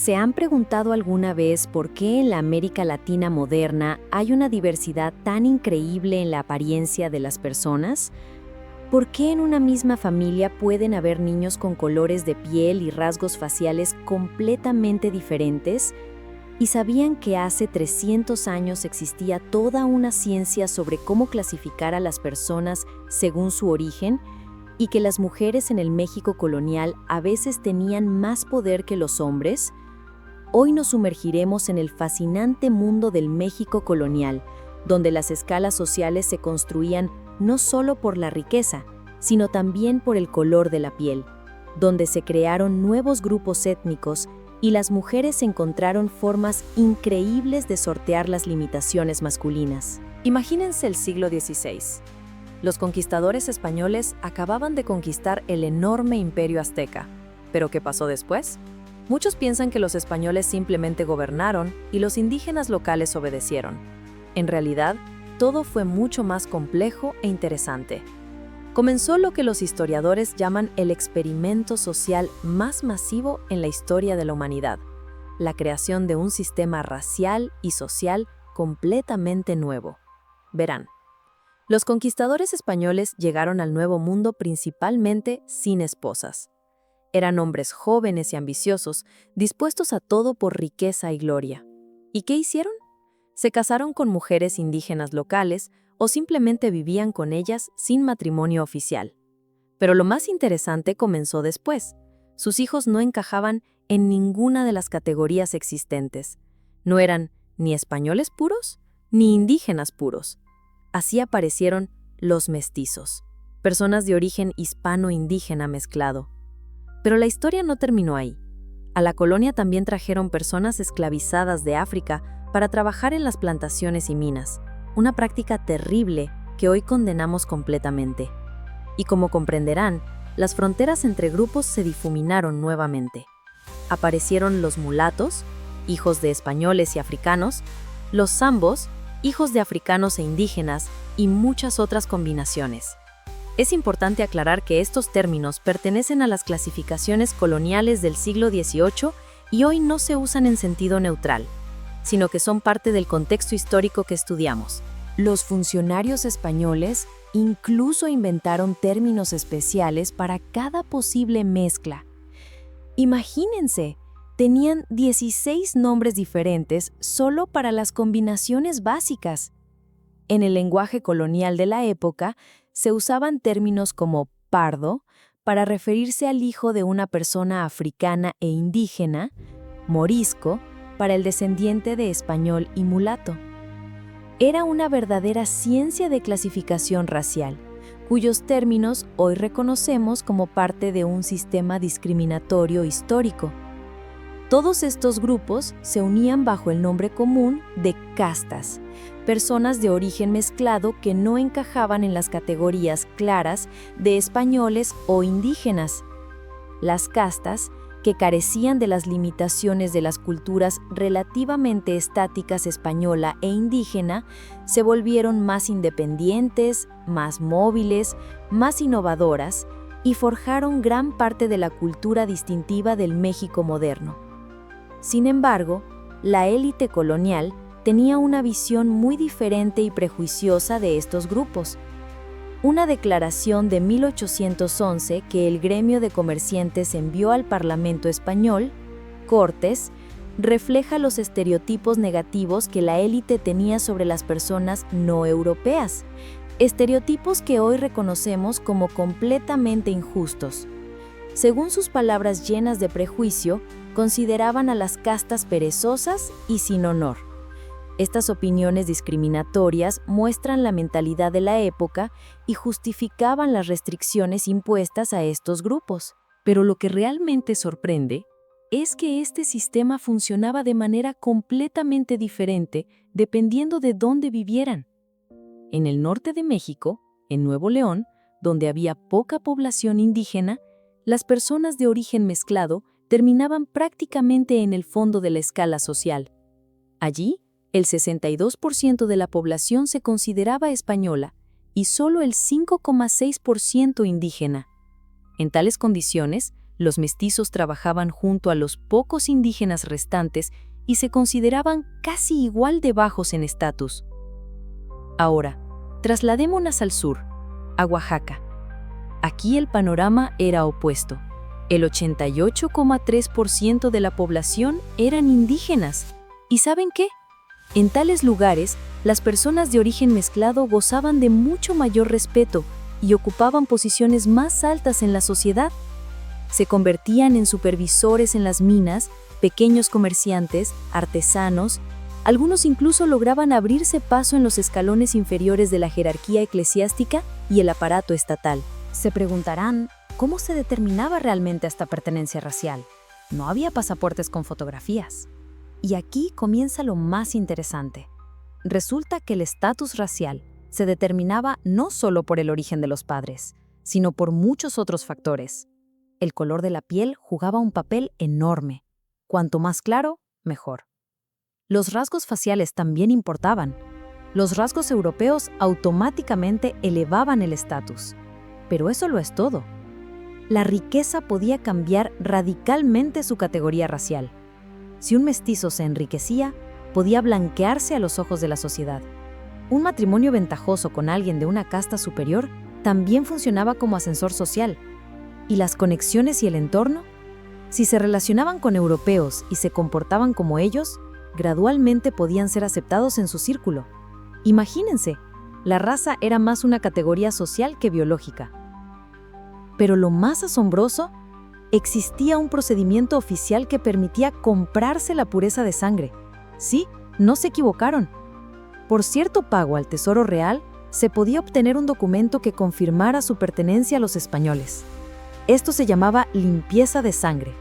¿Se han preguntado alguna vez por qué en la América Latina moderna hay una diversidad tan increíble en la apariencia de las personas? ¿Por qué en una misma familia pueden haber niños con colores de piel y rasgos faciales completamente diferentes? ¿Y sabían que hace 300 años existía toda una ciencia sobre cómo clasificar a las personas según su origen? ¿Y que las mujeres en el México colonial a veces tenían más poder que los hombres? Hoy nos sumergiremos en el fascinante mundo del México colonial, donde las escalas sociales se construían no solo por la riqueza, sino también por el color de la piel, donde se crearon nuevos grupos étnicos y las mujeres encontraron formas increíbles de sortear las limitaciones masculinas. Imagínense el siglo XVI. Los conquistadores españoles acababan de conquistar el enorme imperio azteca. ¿Pero qué pasó después? Muchos piensan que los españoles simplemente gobernaron y los indígenas locales obedecieron. En realidad, todo fue mucho más complejo e interesante. Comenzó lo que los historiadores llaman el experimento social más masivo en la historia de la humanidad, la creación de un sistema racial y social completamente nuevo. Verán, los conquistadores españoles llegaron al Nuevo Mundo principalmente sin esposas. Eran hombres jóvenes y ambiciosos, dispuestos a todo por riqueza y gloria. ¿Y qué hicieron? Se casaron con mujeres indígenas locales o simplemente vivían con ellas sin matrimonio oficial. Pero lo más interesante comenzó después. Sus hijos no encajaban en ninguna de las categorías existentes. No eran ni españoles puros ni indígenas puros. Así aparecieron los mestizos, personas de origen hispano-indígena mezclado. Pero la historia no terminó ahí. A la colonia también trajeron personas esclavizadas de África para trabajar en las plantaciones y minas, una práctica terrible que hoy condenamos completamente. Y como comprenderán, las fronteras entre grupos se difuminaron nuevamente. Aparecieron los mulatos, hijos de españoles y africanos, los zambos, hijos de africanos e indígenas, y muchas otras combinaciones. Es importante aclarar que estos términos pertenecen a las clasificaciones coloniales del siglo XVIII y hoy no se usan en sentido neutral, sino que son parte del contexto histórico que estudiamos. Los funcionarios españoles incluso inventaron términos especiales para cada posible mezcla. Imagínense, tenían 16 nombres diferentes solo para las combinaciones básicas. En el lenguaje colonial de la época, se usaban términos como pardo para referirse al hijo de una persona africana e indígena, morisco para el descendiente de español y mulato. Era una verdadera ciencia de clasificación racial, cuyos términos hoy reconocemos como parte de un sistema discriminatorio histórico. Todos estos grupos se unían bajo el nombre común de castas, personas de origen mezclado que no encajaban en las categorías claras de españoles o indígenas. Las castas, que carecían de las limitaciones de las culturas relativamente estáticas española e indígena, se volvieron más independientes, más móviles, más innovadoras y forjaron gran parte de la cultura distintiva del México moderno. Sin embargo, la élite colonial tenía una visión muy diferente y prejuiciosa de estos grupos. Una declaración de 1811 que el gremio de comerciantes envió al Parlamento español, Cortes, refleja los estereotipos negativos que la élite tenía sobre las personas no europeas, estereotipos que hoy reconocemos como completamente injustos. Según sus palabras llenas de prejuicio, consideraban a las castas perezosas y sin honor. Estas opiniones discriminatorias muestran la mentalidad de la época y justificaban las restricciones impuestas a estos grupos. Pero lo que realmente sorprende es que este sistema funcionaba de manera completamente diferente dependiendo de dónde vivieran. En el norte de México, en Nuevo León, donde había poca población indígena, las personas de origen mezclado terminaban prácticamente en el fondo de la escala social. Allí, el 62% de la población se consideraba española y solo el 5,6% indígena. En tales condiciones, Los mestizos trabajaban junto a los pocos indígenas restantes y se consideraban casi igual de bajos en estatus. Ahora, trasladémonos al sur, a Oaxaca. Aquí el panorama era opuesto. El 88,3% de la población eran indígenas. ¿Y saben qué? En tales lugares, las personas de origen mezclado gozaban de mucho mayor respeto y ocupaban posiciones más altas en la sociedad. Se convertían en supervisores en las minas, pequeños comerciantes, artesanos. Algunos incluso lograban abrirse paso en los escalones inferiores de la jerarquía eclesiástica y el aparato estatal. Se preguntarán, ¿cómo se determinaba realmente esta pertenencia racial? No había pasaportes con fotografías. Y aquí comienza lo más interesante. Resulta que el estatus racial se determinaba no solo por el origen de los padres, sino por muchos otros factores. El color de la piel jugaba un papel enorme. Cuanto más claro, mejor. Los rasgos faciales también importaban. Los rasgos europeos automáticamente elevaban el estatus. Pero eso lo es todo. La riqueza podía cambiar radicalmente su categoría racial. Si un mestizo se enriquecía, podía blanquearse a los ojos de la sociedad. Un matrimonio ventajoso con alguien de una casta superior también funcionaba como ascensor social. ¿Y las conexiones y el entorno? Si se relacionaban con europeos y se comportaban como ellos, gradualmente podían ser aceptados en su círculo. Imagínense, la raza era más una categoría social que biológica. Pero lo más asombroso, existía un procedimiento oficial que permitía comprarse la pureza de sangre. Sí, no se equivocaron. Por cierto pago al Tesoro Real, se podía obtener un documento que confirmara su pertenencia a los españoles. Esto se llamaba limpieza de sangre.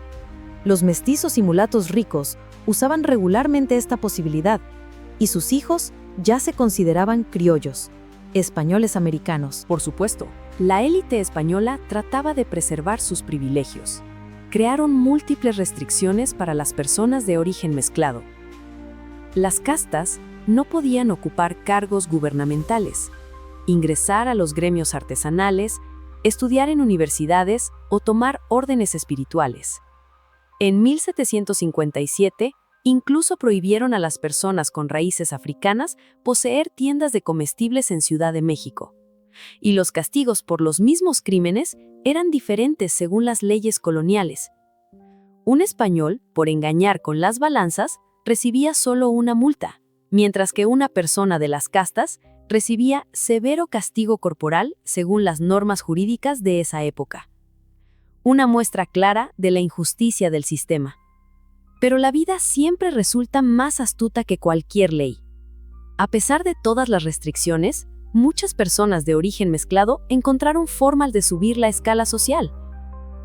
Los mestizos y mulatos ricos usaban regularmente esta posibilidad, y sus hijos ya se consideraban criollos, españoles americanos. Por supuesto, la élite española trataba de preservar sus privilegios. Crearon múltiples restricciones para las personas de origen mezclado. Las castas no podían ocupar cargos gubernamentales, ingresar a los gremios artesanales, estudiar en universidades o tomar órdenes espirituales. En 1757, incluso prohibieron a las personas con raíces africanas poseer tiendas de comestibles en Ciudad de México. Y los castigos por los mismos crímenes eran diferentes según las leyes coloniales. Un español, por engañar con las balanzas, recibía solo una multa, mientras que una persona de las castas recibía severo castigo corporal según las normas jurídicas de esa época. Una muestra clara de la injusticia del sistema. Pero la vida siempre resulta más astuta que cualquier ley. A pesar de todas las restricciones, muchas personas de origen mezclado encontraron formas de subir la escala social.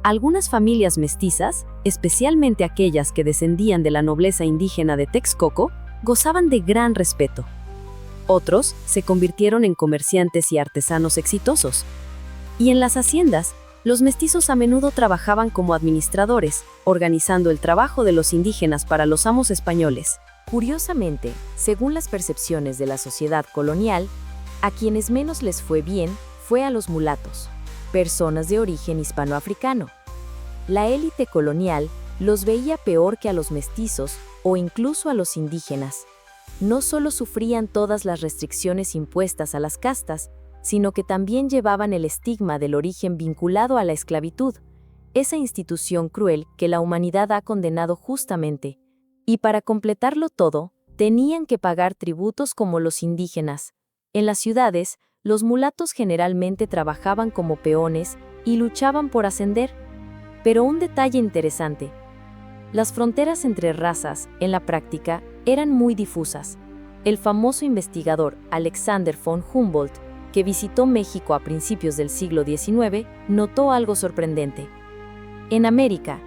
Algunas familias mestizas, especialmente aquellas que descendían de la nobleza indígena de Texcoco, gozaban de gran respeto. Otros se convirtieron en comerciantes y artesanos exitosos. Y en las haciendas, los mestizos a menudo trabajaban como administradores, organizando el trabajo de los indígenas para los amos españoles. Curiosamente, según las percepciones de la sociedad colonial, a quienes menos les fue bien fue a los mulatos, personas de origen hispanoafricano. La élite colonial los veía peor que a los mestizos o incluso a los indígenas. No solo sufrían todas las restricciones impuestas a las castas, sino que también llevaban el estigma del origen vinculado a la esclavitud, esa institución cruel que la humanidad ha condenado justamente. Y para completarlo todo, tenían que pagar tributos como los indígenas. En las ciudades, los mulatos generalmente trabajaban como peones y luchaban por ascender. Pero un detalle interesante: las fronteras entre razas, en la práctica, eran muy difusas. El famoso investigador Alexander von Humboldt, que visitó México a principios del siglo XIX, notó algo sorprendente. En América,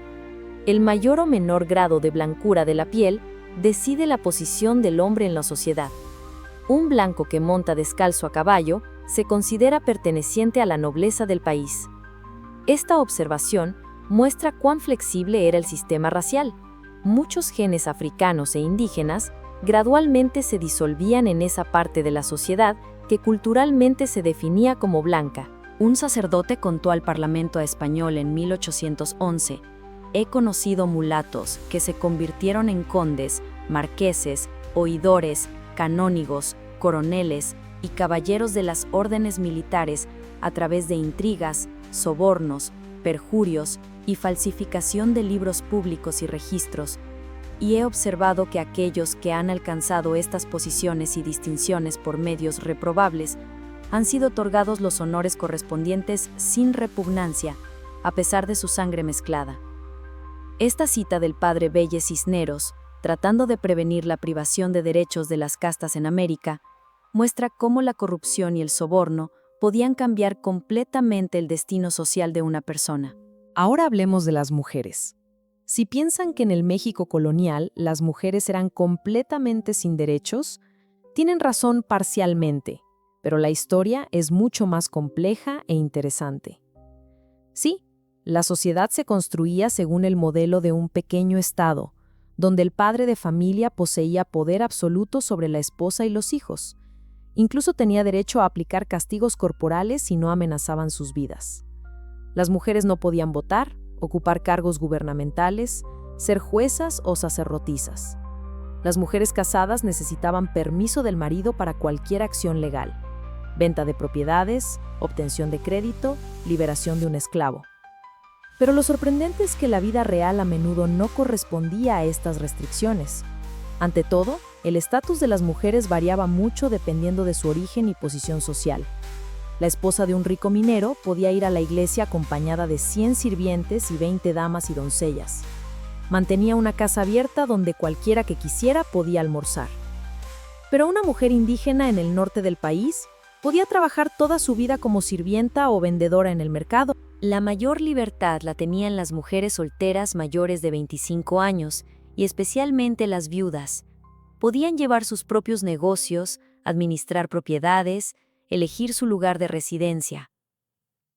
el mayor o menor grado de blancura de la piel decide la posición del hombre en la sociedad. Un blanco que monta descalzo a caballo se considera perteneciente a la nobleza del país. Esta observación muestra cuán flexible era el sistema racial. Muchos genes africanos e indígenas gradualmente se disolvían en esa parte de la sociedad que culturalmente se definía como blanca. Un sacerdote contó al Parlamento español en 1811: «He conocido mulatos que se convirtieron en condes, marqueses, oidores, canónigos, coroneles y caballeros de las órdenes militares a través de intrigas, sobornos, perjurios y falsificación de libros públicos y registros, y he observado que aquellos que han alcanzado estas posiciones y distinciones por medios reprobables han sido otorgados los honores correspondientes sin repugnancia, a pesar de su sangre mezclada». Esta cita del padre Belle Cisneros, tratando de prevenir la privación de derechos de las castas en América, muestra cómo la corrupción y el soborno podían cambiar completamente el destino social de una persona. Ahora hablemos de las mujeres. Si piensan que en el México colonial las mujeres eran completamente sin derechos, tienen razón parcialmente, pero la historia es mucho más compleja e interesante. Sí, la sociedad se construía según el modelo de un pequeño estado, donde el padre de familia poseía poder absoluto sobre la esposa y los hijos. Incluso tenía derecho a aplicar castigos corporales si no amenazaban sus vidas. Las mujeres no podían votar, ocupar cargos gubernamentales, ser juezas o sacerdotisas. Las mujeres casadas necesitaban permiso del marido para cualquier acción legal: venta de propiedades, obtención de crédito, liberación de un esclavo. Pero lo sorprendente es que la vida real a menudo no correspondía a estas restricciones. Ante todo, el estatus de las mujeres variaba mucho dependiendo de su origen y posición social. La esposa de un rico minero podía ir a la iglesia acompañada de 100 sirvientes y 20 damas y doncellas. Mantenía una casa abierta donde cualquiera que quisiera podía almorzar. Pero una mujer indígena en el norte del país podía trabajar toda su vida como sirvienta o vendedora en el mercado. La mayor libertad la tenían las mujeres solteras mayores de 25 años, y especialmente las viudas. Podían llevar sus propios negocios, administrar propiedades, elegir su lugar de residencia.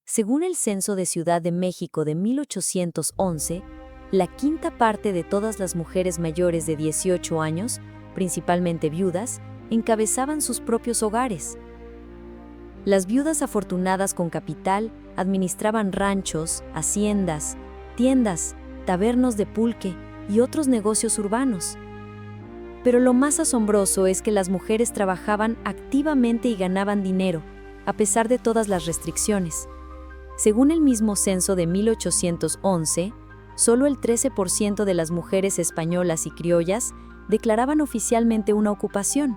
Según el Censo de Ciudad de México de 1811, la quinta parte de todas las mujeres mayores de 18 años, principalmente viudas, encabezaban sus propios hogares. Las viudas afortunadas con capital administraban ranchos, haciendas, tiendas, tabernos de pulque y otros negocios urbanos. Pero lo más asombroso es que las mujeres trabajaban activamente y ganaban dinero, a pesar de todas las restricciones. Según el mismo censo de 1811, solo el 13% de las mujeres españolas y criollas declaraban oficialmente una ocupación,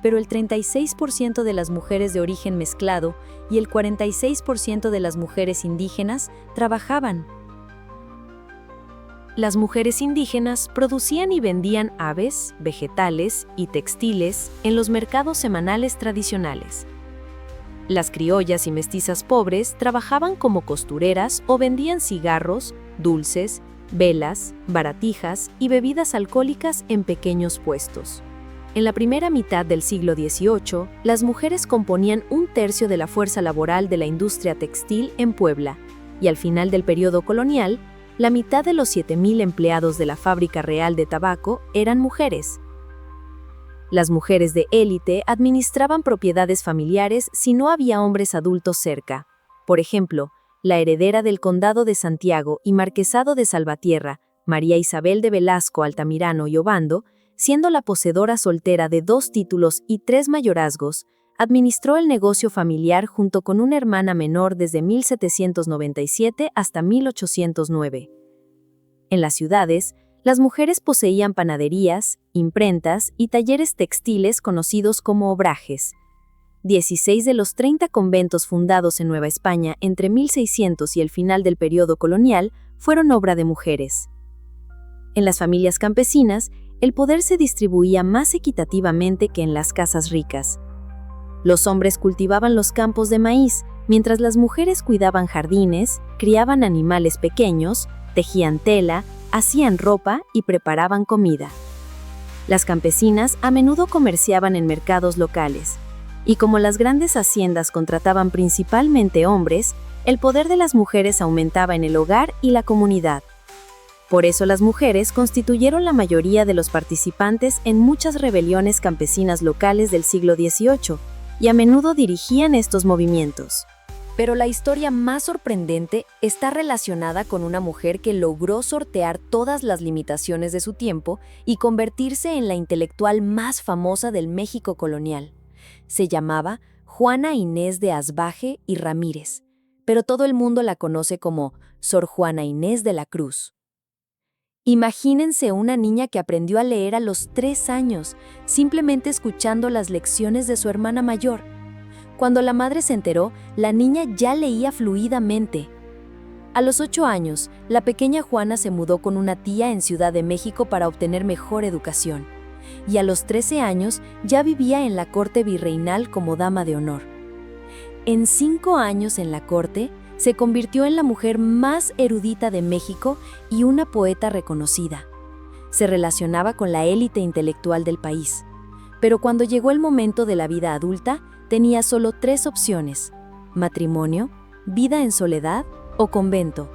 pero el 36% de las mujeres de origen mezclado y el 46% de las mujeres indígenas trabajaban. Las mujeres indígenas producían y vendían aves, vegetales y textiles en los mercados semanales tradicionales. Las criollas y mestizas pobres trabajaban como costureras o vendían cigarros, dulces, velas, baratijas y bebidas alcohólicas en pequeños puestos. En la primera mitad del siglo XVIII, las mujeres componían un tercio de la fuerza laboral de la industria textil en Puebla, y al final del periodo colonial, la mitad de los 7,000 empleados de la Fábrica Real de Tabaco eran mujeres. Las mujeres de élite administraban propiedades familiares si no había hombres adultos cerca. Por ejemplo, la heredera del Condado de Santiago y Marquesado de Salvatierra, María Isabel de Velasco Altamirano y Obando, siendo la poseedora soltera de 2 títulos y 3 mayorazgos, administró el negocio familiar junto con una hermana menor desde 1797 hasta 1809. En las ciudades, las mujeres poseían panaderías, imprentas y talleres textiles conocidos como obrajes. 16 de los 30 conventos fundados en Nueva España entre 1600 y el final del periodo colonial fueron obra de mujeres. En las familias campesinas, el poder se distribuía más equitativamente que en las casas ricas. Los hombres cultivaban los campos de maíz, mientras las mujeres cuidaban jardines, criaban animales pequeños, tejían tela, hacían ropa y preparaban comida. Las campesinas a menudo comerciaban en mercados locales, y como las grandes haciendas contrataban principalmente hombres, el poder de las mujeres aumentaba en el hogar y la comunidad. Por eso las mujeres constituyeron la mayoría de los participantes en muchas rebeliones campesinas locales del siglo XVIII, y a menudo dirigían estos movimientos. Pero la historia más sorprendente está relacionada con una mujer que logró sortear todas las limitaciones de su tiempo y convertirse en la intelectual más famosa del México colonial. Se llamaba Juana Inés de Asbaje y Ramírez, pero todo el mundo la conoce como Sor Juana Inés de la Cruz. Imagínense una niña que aprendió a leer a los 3 años, simplemente escuchando las lecciones de su hermana mayor. Cuando la madre se enteró, la niña ya leía fluidamente. A los 8 años, la pequeña Juana se mudó con una tía en Ciudad de México para obtener mejor educación. Y a los 13 años ya vivía en la corte virreinal como dama de honor. En 5 años en la corte, se convirtió en la mujer más erudita de México y una poeta reconocida. Se relacionaba con la élite intelectual del país. Pero cuando llegó el momento de la vida adulta, tenía solo 3 opciones: matrimonio, vida en soledad o convento.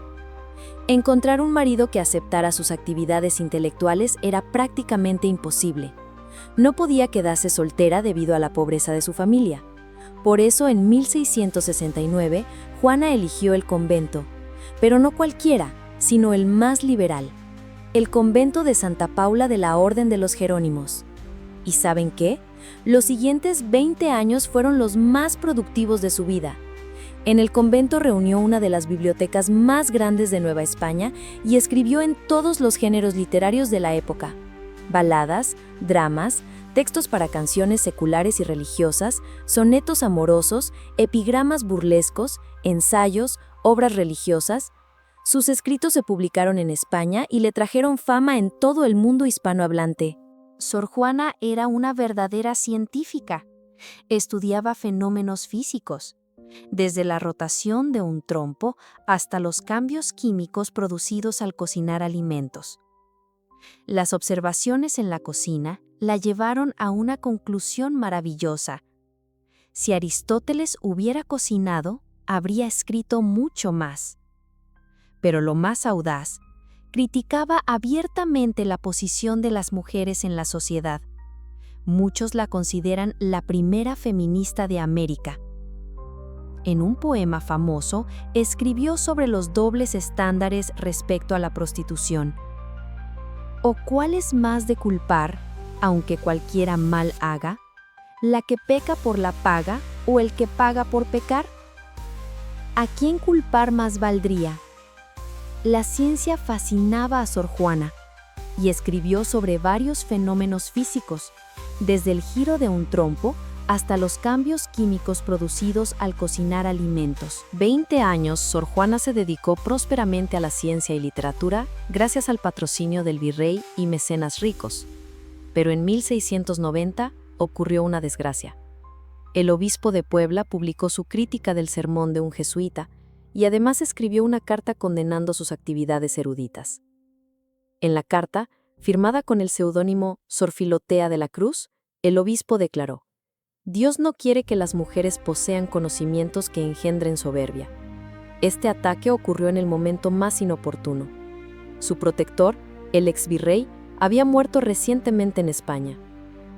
Encontrar un marido que aceptara sus actividades intelectuales era prácticamente imposible. No podía quedarse soltera debido a la pobreza de su familia. Por eso, en 1669, Juana eligió el convento, pero no cualquiera, sino el más liberal, el convento de Santa Paula de la Orden de los Jerónimos. ¿Y saben qué? Los siguientes 20 años fueron los más productivos de su vida. En el convento reunió una de las bibliotecas más grandes de Nueva España y escribió en todos los géneros literarios de la época: baladas, dramas, textos para canciones seculares y religiosas, sonetos amorosos, epigramas burlescos, ensayos, obras religiosas. Sus escritos se publicaron en España y le trajeron fama en todo el mundo hispanohablante. Sor Juana era una verdadera científica. Estudiaba fenómenos físicos, desde la rotación de un trompo hasta los cambios químicos producidos al cocinar alimentos. Las observaciones en la cocina la llevaron a una conclusión maravillosa. Si Aristóteles hubiera cocinado, habría escrito mucho más. Pero lo más audaz, criticaba abiertamente la posición de las mujeres en la sociedad. Muchos la consideran la primera feminista de América. En un poema famoso, escribió sobre los dobles estándares respecto a la prostitución. ¿O cuál es más de culpar, aunque cualquiera mal haga, la que peca por la paga o el que paga por pecar? ¿A quién culpar más valdría? La ciencia fascinaba a Sor Juana y escribió sobre varios fenómenos físicos, desde el giro de un trompo hasta los cambios químicos producidos al cocinar alimentos. 20 años, Sor Juana se dedicó prósperamente a la ciencia y literatura gracias al patrocinio del virrey y mecenas ricos. Pero en 1690 ocurrió una desgracia. El obispo de Puebla publicó su crítica del sermón de un jesuita y además escribió una carta condenando sus actividades eruditas. En la carta, firmada con el seudónimo Sor Filotea de la Cruz, el obispo declaró: Dios no quiere que las mujeres posean conocimientos que engendren soberbia. Este ataque ocurrió en el momento más inoportuno. Su protector, el exvirrey, había muerto recientemente en España.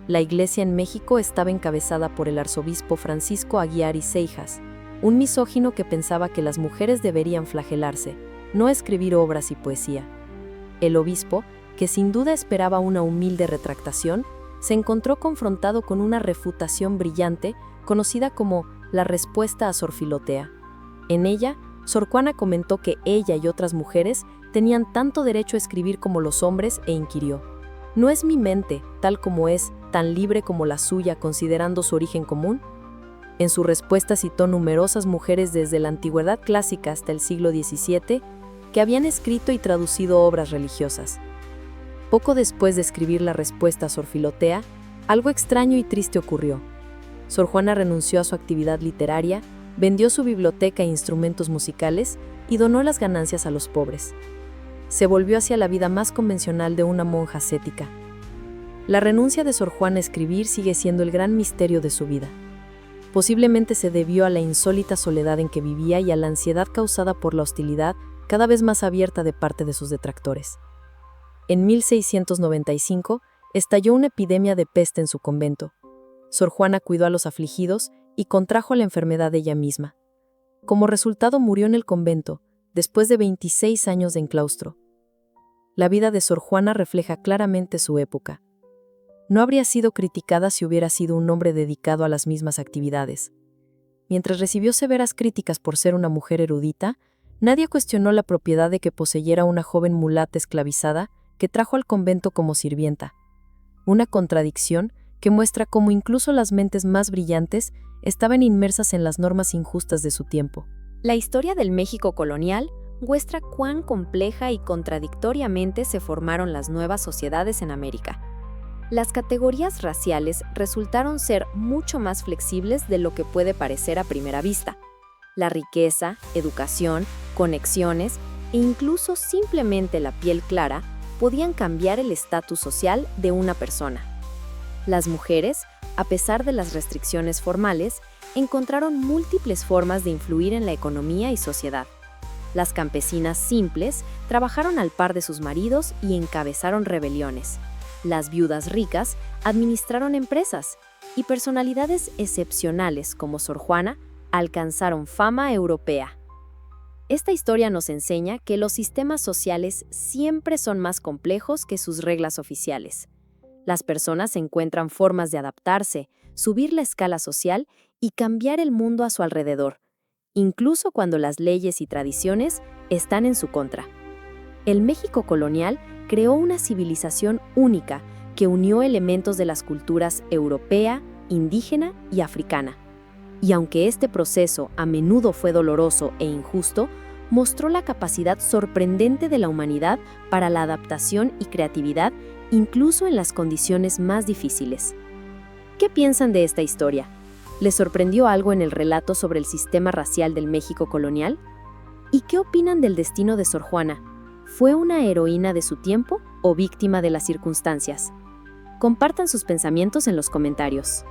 La iglesia en México estaba encabezada por el arzobispo Francisco Aguiar y Seijas, un misógino que pensaba que las mujeres deberían flagelarse, no escribir obras y poesía. El obispo, que sin duda esperaba una humilde retractación, se encontró confrontado con una refutación brillante conocida como la respuesta a Sor Filotea. En ella, Sor Juana comentó que ella y otras mujeres tenían tanto derecho a escribir como los hombres e inquirió: ¿no es mi mente, tal como es, tan libre como la suya considerando su origen común? En su respuesta citó numerosas mujeres desde la antigüedad clásica hasta el siglo XVII que habían escrito y traducido obras religiosas. Poco después de escribir la respuesta a Sor Filotea, algo extraño y triste ocurrió. Sor Juana renunció a su actividad literaria, vendió su biblioteca e instrumentos musicales y donó las ganancias a los pobres. Se volvió hacia la vida más convencional de una monja ascética. La renuncia de Sor Juana a escribir sigue siendo el gran misterio de su vida. Posiblemente se debió a la insólita soledad en que vivía y a la ansiedad causada por la hostilidad cada vez más abierta de parte de sus detractores. En 1695 estalló una epidemia de peste en su convento. Sor Juana cuidó a los afligidos y contrajo la enfermedad ella misma. Como resultado murió en el convento, después de 26 años de enclaustro. La vida de Sor Juana refleja claramente su época. No habría sido criticada si hubiera sido un hombre dedicado a las mismas actividades. Mientras recibió severas críticas por ser una mujer erudita, nadie cuestionó la propiedad de que poseyera una joven mulata esclavizada que trajo al convento como sirvienta. Una contradicción que muestra cómo incluso las mentes más brillantes estaban inmersas en las normas injustas de su tiempo. La historia del México colonial muestra cuán compleja y contradictoriamente se formaron las nuevas sociedades en América. Las categorías raciales resultaron ser mucho más flexibles de lo que puede parecer a primera vista. La riqueza, educación, conexiones e incluso simplemente la piel clara podían cambiar el estatus social de una persona. Las mujeres, a pesar de las restricciones formales, encontraron múltiples formas de influir en la economía y sociedad. Las campesinas simples trabajaron al par de sus maridos y encabezaron rebeliones. Las viudas ricas administraron empresas y personalidades excepcionales como Sor Juana alcanzaron fama europea. Esta historia nos enseña que los sistemas sociales siempre son más complejos que sus reglas oficiales. Las personas encuentran formas de adaptarse, subir la escala social y cambiar el mundo a su alrededor, incluso cuando las leyes y tradiciones están en su contra. El México colonial creó una civilización única que unió elementos de las culturas europea, indígena y africana. Y aunque este proceso a menudo fue doloroso e injusto, mostró la capacidad sorprendente de la humanidad para la adaptación y creatividad, incluso en las condiciones más difíciles. ¿Qué piensan de esta historia? ¿Les sorprendió algo en el relato sobre el sistema racial del México colonial? ¿Y qué opinan del destino de Sor Juana? ¿Fue una heroína de su tiempo o víctima de las circunstancias? Compartan sus pensamientos en los comentarios.